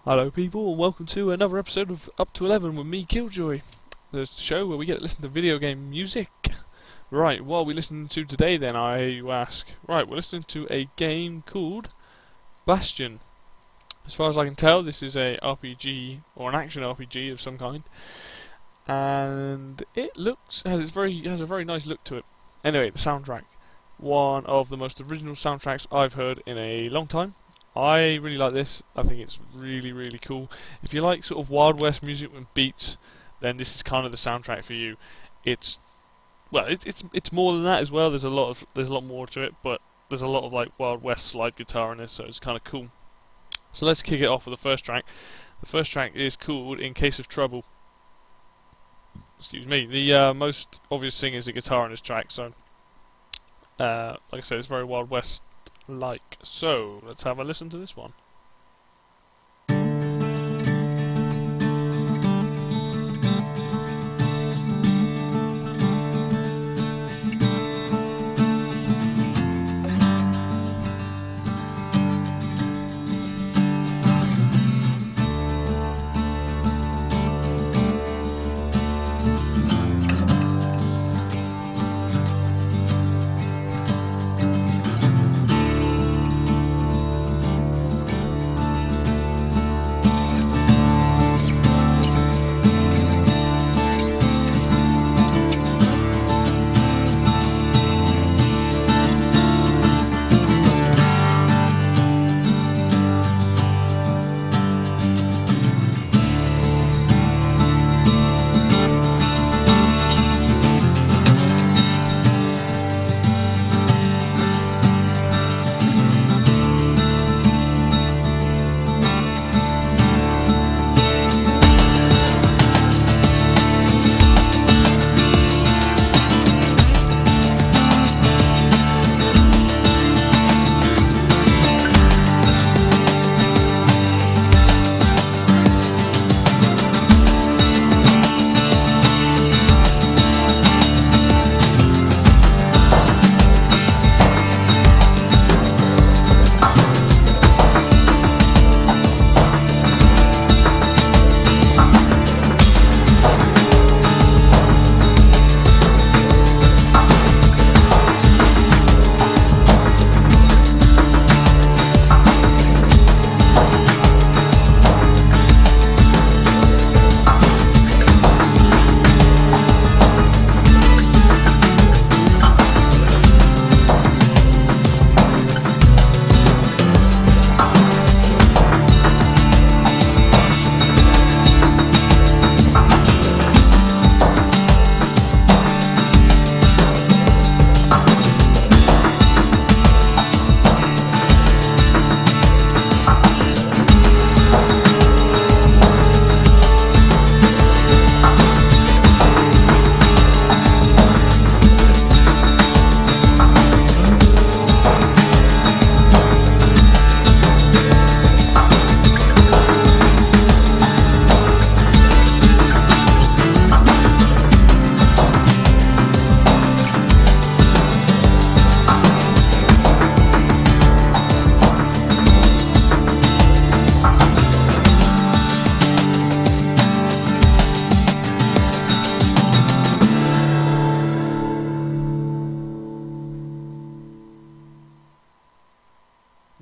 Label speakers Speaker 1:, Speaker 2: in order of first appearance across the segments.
Speaker 1: Hello people, and welcome to another episode of Up to 11 with me, Killjoy. The show where we get to listen to video game music. Right, what are we listening to today then, you ask? Right, we're listening to a game called Bastion. As far as I can tell, this is a RPG, or an action RPG of some kind. And it has a very nice look to it. Anyway, the soundtrack. One of the most original soundtracks I've heard in a long time. I really like this. I think it's really, really cool. If you like sort of Wild West music with beats, then this is kind of the soundtrack for you. It's more than that as well. There's a lot more to it, but there's a lot of like Wild West slide guitar in this, so it's kind of cool. So let's kick it off with the first track. The first track is called "In Case of Trouble." Excuse me. The most obvious thing is the guitar in this track. So, like I said, it's very Wild West like. So let's have a listen to this one.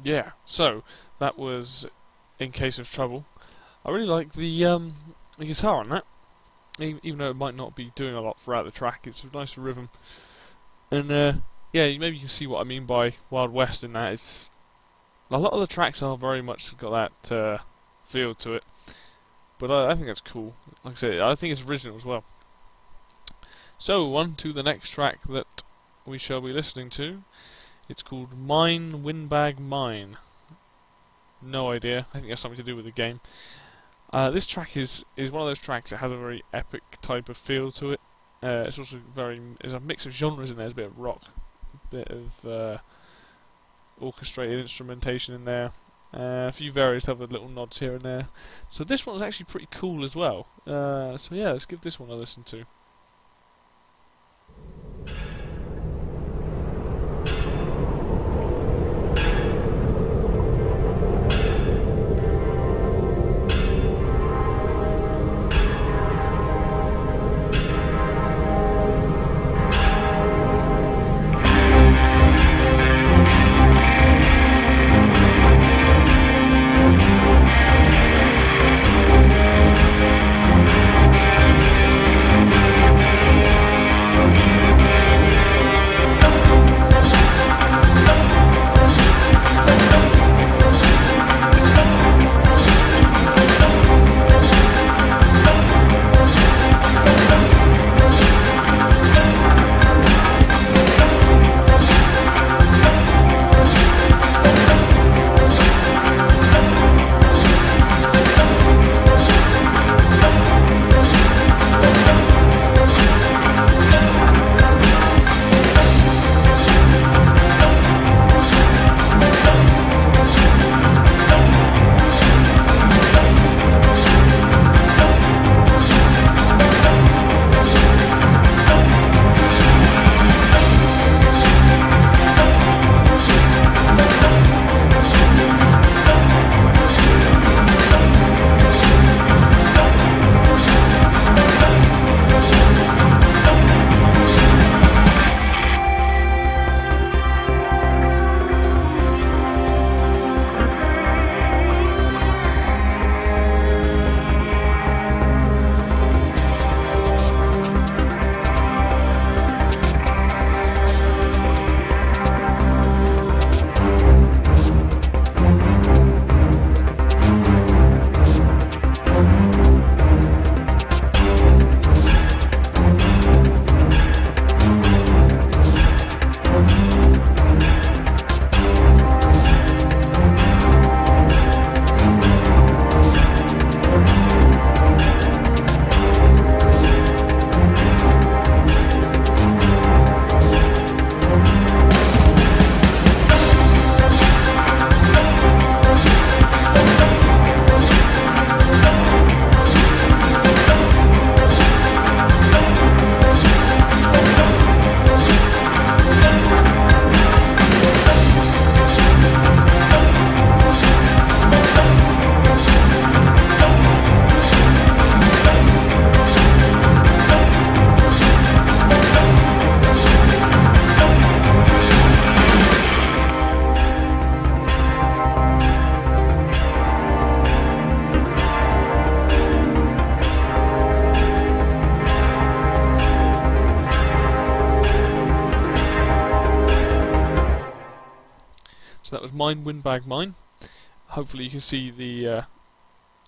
Speaker 1: Yeah, so that was "In Case of Trouble." I really like the guitar on that, even though it might not be doing a lot throughout the track. It's a nice rhythm, and yeah, maybe you can see what I mean by Wild West in that. It's a lot of the tracks are very much got that feel to it, but I think that's cool. Like I said, I think it's original as well. So on to the next track that we shall be listening to. It's called "Mine Windbag Mine." No idea. I think that's something to do with the game. This track is one of those tracks that has a very epic type of feel to it. It's also there's a mix of genres in there. There's a bit of rock, a bit of orchestrated instrumentation in there, a few various other little nods here and there. So this one's actually pretty cool as well. So yeah, let's give this one a listen to. was Mine Windbag Mine. Hopefully you can see the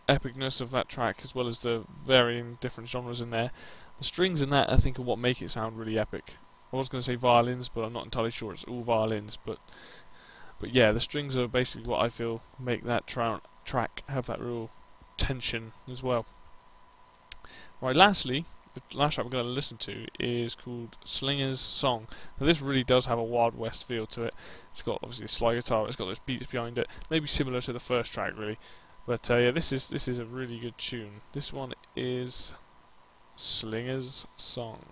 Speaker 1: epicness of that track, as well as the varying different genres in there. The strings in that, I think, are what make it sound really epic. I was going to say violins, but I'm not entirely sure it's all violins. But yeah, the strings are basically what I feel make that track have that real tension as well. Right, lastly, the last track we're going to listen to is called Slinger's Song. Now this really does have a Wild West feel to it. It's got obviously a slide guitar, it's got those beats behind it, maybe similar to the first track really. But yeah, this is a really good tune. This one is Slinger's Song.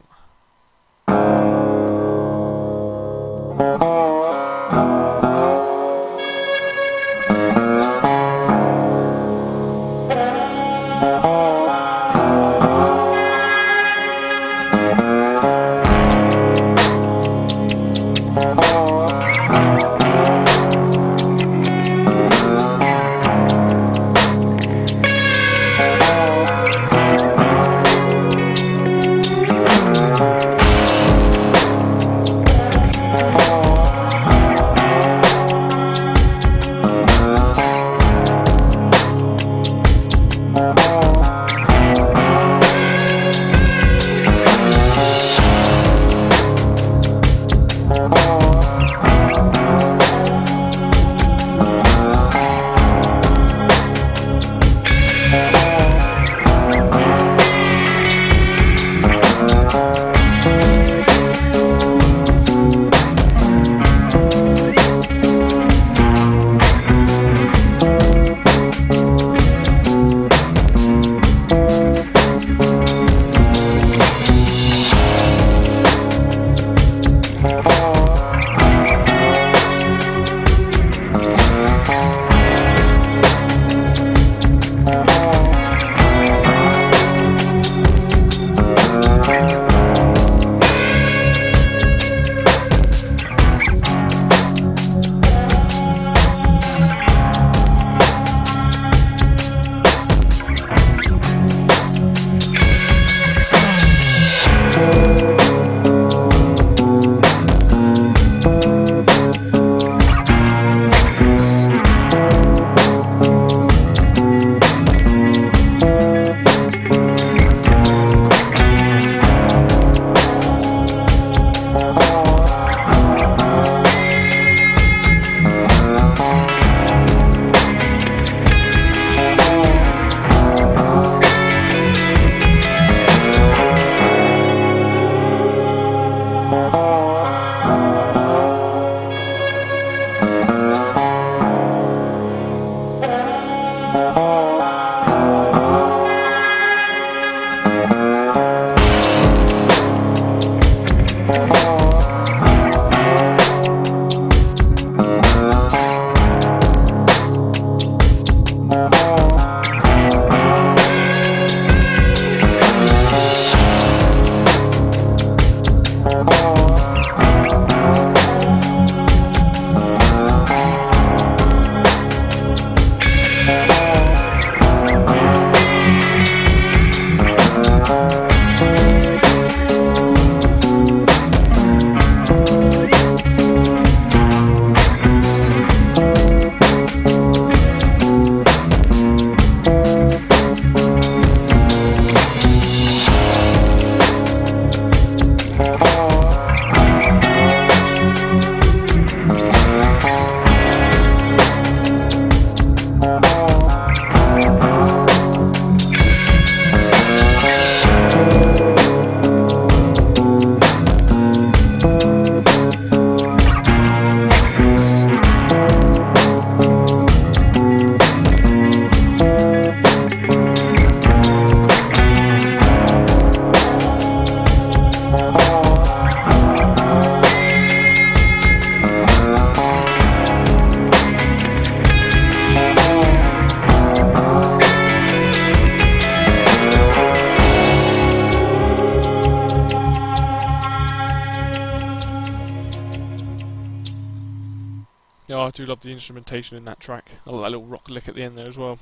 Speaker 1: Yeah, I do love the instrumentation in that track. I love that little rock lick at the end there as well.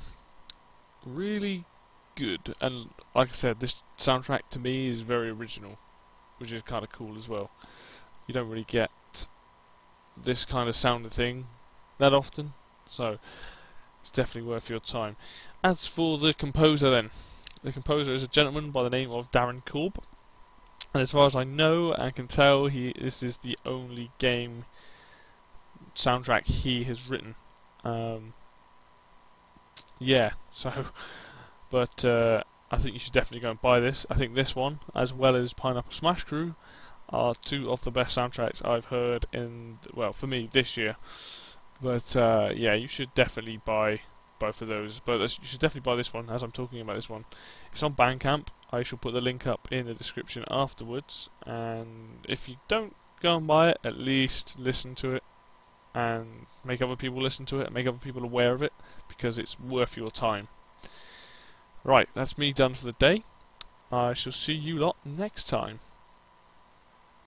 Speaker 1: Really good, and like I said, this soundtrack to me is very original, which is kind of cool as well. You don't really get this kind of sound thing that often, so it's definitely worth your time. As for the composer then, the composer is a gentleman by the name of Darren Korb, and as far as I know and can tell, this is the only game soundtrack he has written. Yeah, so, but I think you should definitely go and buy this. I think this one, as well as Pineapple Smash Crew, are two of the best soundtracks I've heard in, well, for me, this year. But yeah, you should definitely buy both of those. But you should definitely buy this one, as I'm talking about this one. It's on Bandcamp. I shall put the link up in the description afterwards. And if you don't go and buy it, at least listen to it and make other people listen to it and make other people aware of it, because it's worth your time. Right, that's me done for the day. I shall see you lot next time.